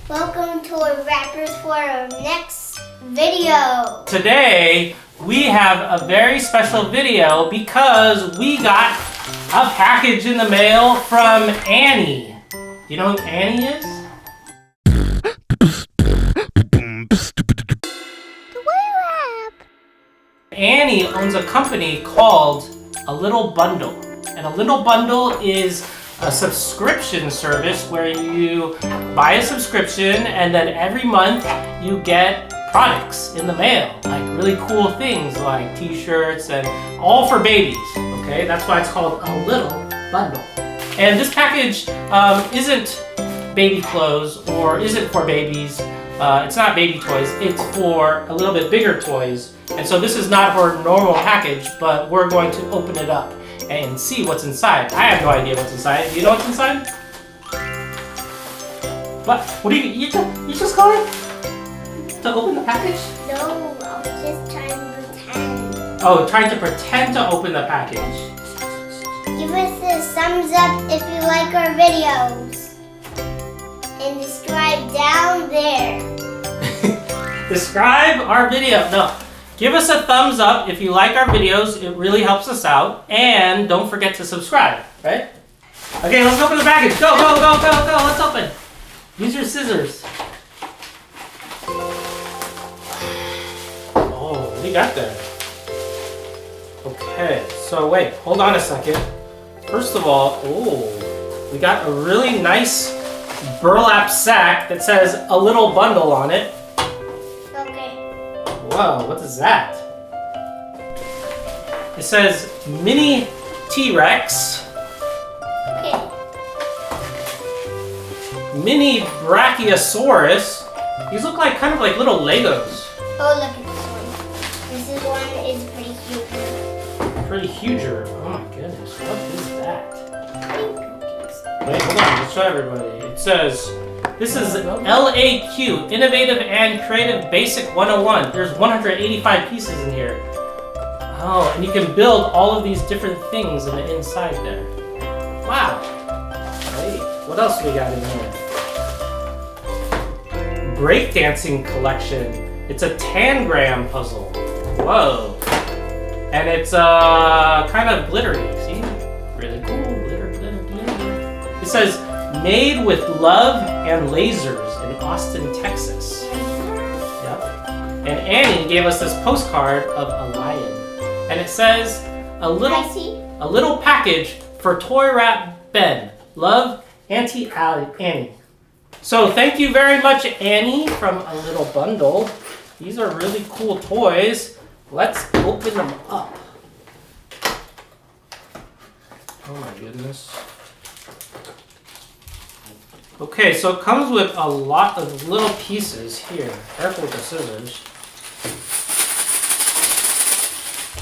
Welcome to ToyRappers for our next video. Today we have a very special video because we got a package in the mail from Annie. You know who Annie is? ToyRap. Annie owns a company called A Little Bundle. And A Little Bundle is a subscription service where you buy a subscription and then every month you get products in the mail, like really cool things like t-shirts and all for babies, okay? That's why it's called A Little Bundle. And this package isn't baby clothes or isn't for babies. It's not baby toys, it's for a little bit bigger toys. And so this is not our normal package, but we're going to open it up and see what's inside. I have no idea what's inside. Do you know what's inside? What do you just going to open the package? No, I was just trying to pretend. Oh, trying to pretend to open the package. Give us a thumbs up if you like our videos. And subscribe down there. Describe our video. No. Give us a thumbs up if you like our videos. It really helps us out. And don't forget to subscribe, right? Okay, let's open the package. Go, go, go, go, go. Let's open. Use your scissors. Oh, what do you got there? Okay, so wait, hold on a second. First of all, we got a really nice burlap sack that says A Little Bundle on it. Whoa, what is that? It says Mini T-Rex. Okay. Mini Brachiosaurus. These look like kind of like little Legos. Oh, look at this one. This one is pretty huge. Pretty huger. Oh my goodness, what is that? Wait, hold on, let's show everybody. It says, this is LaQ, Innovative and Creative Basic 101. There's 185 pieces in here. Oh, and you can build all of these different things in the inside there. Wow. Great. What else we got in here? Breakdancing collection. It's a tangram puzzle. Whoa. And it's kind of glittery. See? Really cool. Glitter, glitter, glitter. It says, made with love and lasers in Austin, Texas. Yep. And Annie gave us this postcard of a lion. And it says, a little package for ToyRap Ben. Love, Auntie Annie. So thank you very much, Annie, from A Little Bundle. These are really cool toys. Let's open them up. Oh my goodness. Okay, so it comes with a lot of little pieces here. Careful with the scissors.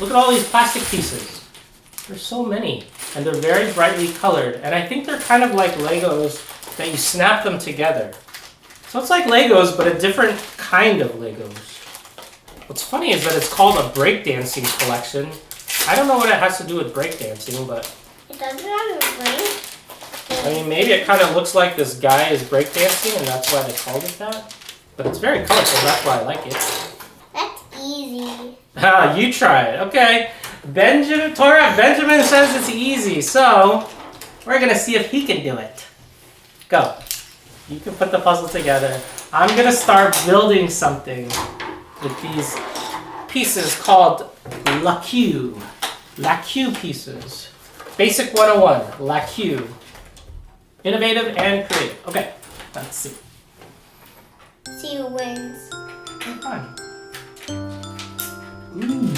Look at all these plastic pieces. There's so many, and they're very brightly colored. And I think they're kind of like Legos that you snap them together. So it's like Legos, but a different kind of Legos. What's funny is that it's called a breakdancing collection. I don't know what it has to do with breakdancing, but... It doesn't have a brain. I mean, maybe it kind of looks like this guy is breakdancing, and that's why they called it that. But it's very colorful, that's why I like it. That's easy. Ah, you try it. Okay. ToyRap Benjamin says it's easy, so we're going to see if he can do it. Go. You can put the puzzle together. I'm going to start building something with these pieces called LaQ. LaQ pieces. Basic 101, LaQ. Innovative and creative. Okay, let's see. See who wins. Fine. Ooh.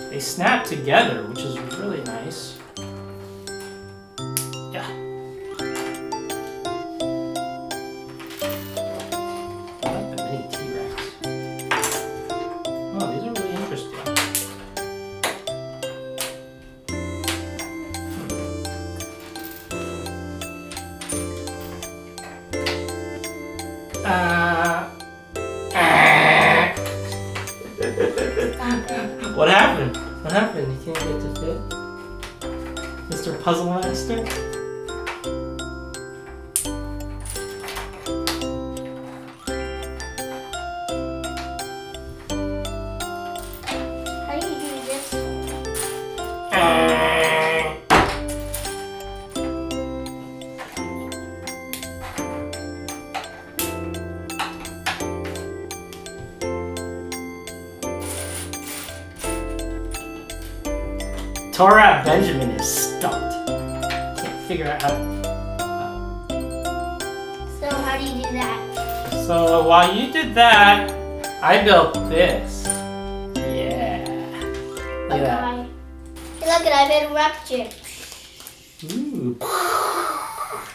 They snap together, which is really nice. Yeah. I like the mini T-Rex. Oh, these are really interesting. What happened? What happened? You can't get to fit? Mr. Puzzle Master? ToyRap Benjamin is stumped. Can't figure out how. So how do you do that? So while you did that, I built this. Yeah. Look at that. Look at I made a rocket ship. Ooh.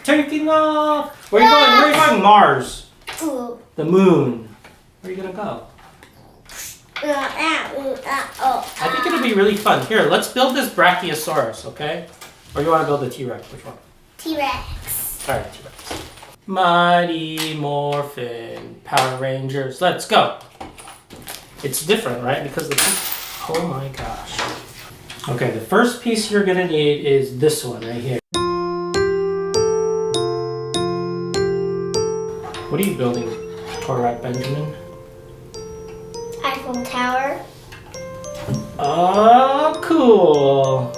Taking off. Where are you going? Where are you going? Mars. Ooh. The moon. Where are you gonna go? Oh. I think it'll be really fun. Here, let's build this Brachiosaurus, okay? Or you want to build the T-Rex? Which one? T-Rex. All right, T-Rex. Mighty Morphin Power Rangers. Let's go. It's different, right? Because the oh my gosh. Okay, the first piece you're gonna need is this one right here. What are you building, ToyRap Benjamin? Eiffel Tower. Oh, cool.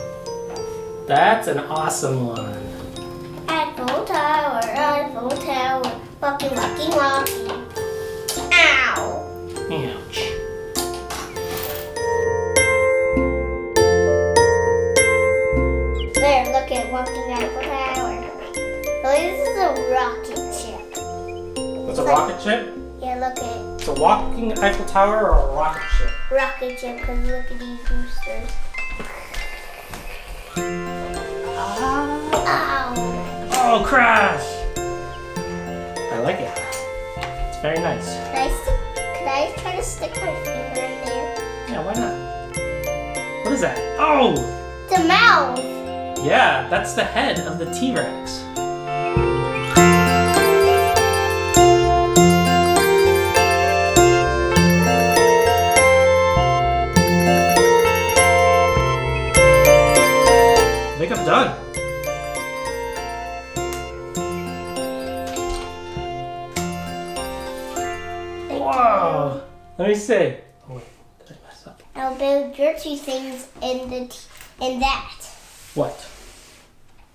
That's an awesome one. Eiffel Tower, Eiffel Tower. Walking, walking, walking. Ow. Ouch. There, look at walking Eiffel Tower. Oh, this is a rocket ship. It's a rocket ship? Yeah, look at It's a walking Eiffel Tower or a rocket ship? rocket ship, because look at these boosters. Ow. Oh, crash! I like it. It's very nice. Could I try to stick my finger in there? Yeah, why not? What is that? Oh! The mouth! Yeah, that's the head of the T-Rex. I think I'm done. Wow. Let me see. Oh wait, did I mess up? I'll build your two things in that. What?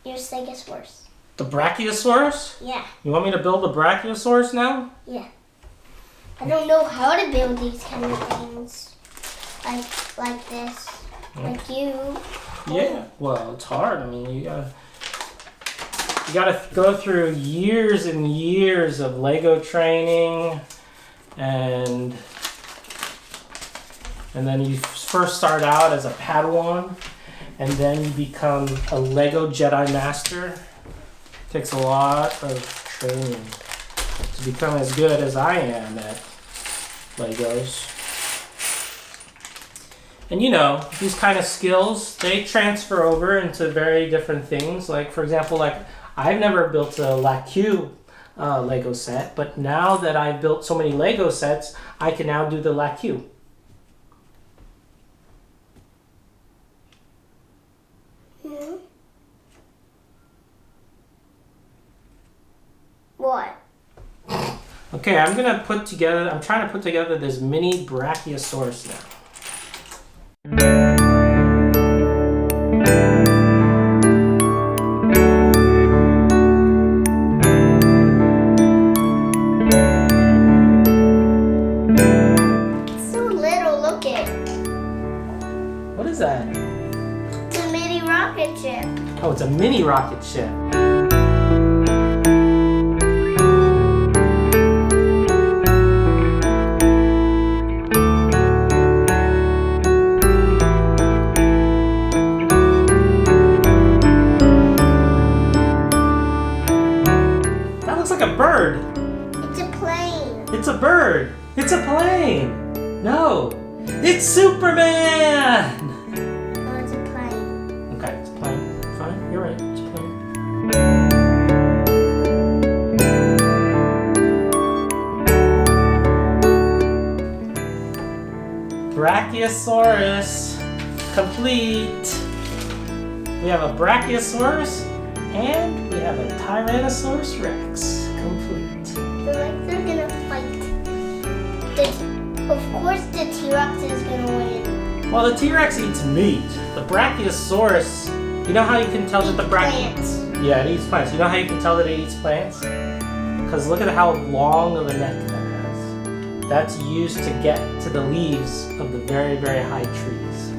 Your Stegosaurus. The Brachiosaurus? Yeah, You want me to build the Brachiosaurus now? yeah. I don't know how to build these kind of things. Like this. Like you. Yeah. Well, it's hard. I mean, you gotta go through years and years of Lego training, and then you first start out as a Padawan, and then you become a Lego Jedi Master. Takes a lot of training to become as good as I am at Legos. And you know, these kind of skills, they transfer over into very different things. Like, for example, like I've never built a LaQ Lego set, but now that I've built so many Lego sets, I can now do the LaQ. Hmm? What? Okay, I'm trying to put together this mini Brachiosaurus now. It's so little, look at. What is that? It's a mini rocket ship. Oh, it's a mini rocket ship. That looks like a bird. It's a plane. It's a bird. It's a plane. No, it's Superman. Oh, it's a plane. Okay, it's a plane. Fine, you're right. It's a plane. Brachiosaurus complete. We have a Brachiosaurus and we have a Tyrannosaurus Rex complete. They're gonna fight. Of course the T-Rex is gonna win. Well, the T-Rex eats meat. The Brachiosaurus, you know how you can tell that the Plants. Yeah, it eats plants. You know how you can tell that it eats plants? Because look at how long of a neck that has. That's used to get to the leaves of the very, very high trees.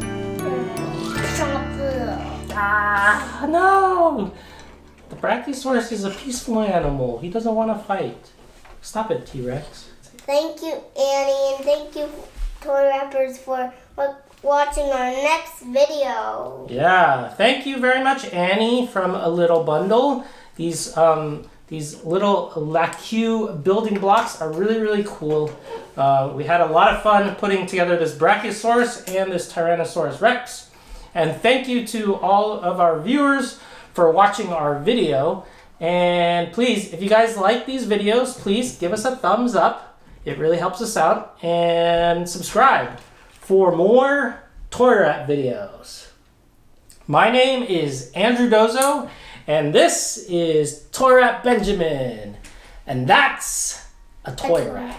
Chop it Ah, no! The Brachiosaurus is a peaceful animal. He doesn't want to fight. Stop it, T-Rex. Thank you, Annie, and thank you, ToyRappers, for watching our next video. Yeah, thank you very much, Annie from A Little Bundle. These little LaQ building blocks are really, really cool. We had a lot of fun putting together this Brachiosaurus and this Tyrannosaurus Rex. And thank you to all of our viewers for watching our video. And please, if you guys like these videos, please give us a thumbs up. It really helps us out. And subscribe for more ToyRap videos. My name is Andrew Dozo, and this is ToyRap Benjamin. And that's a ToyRap.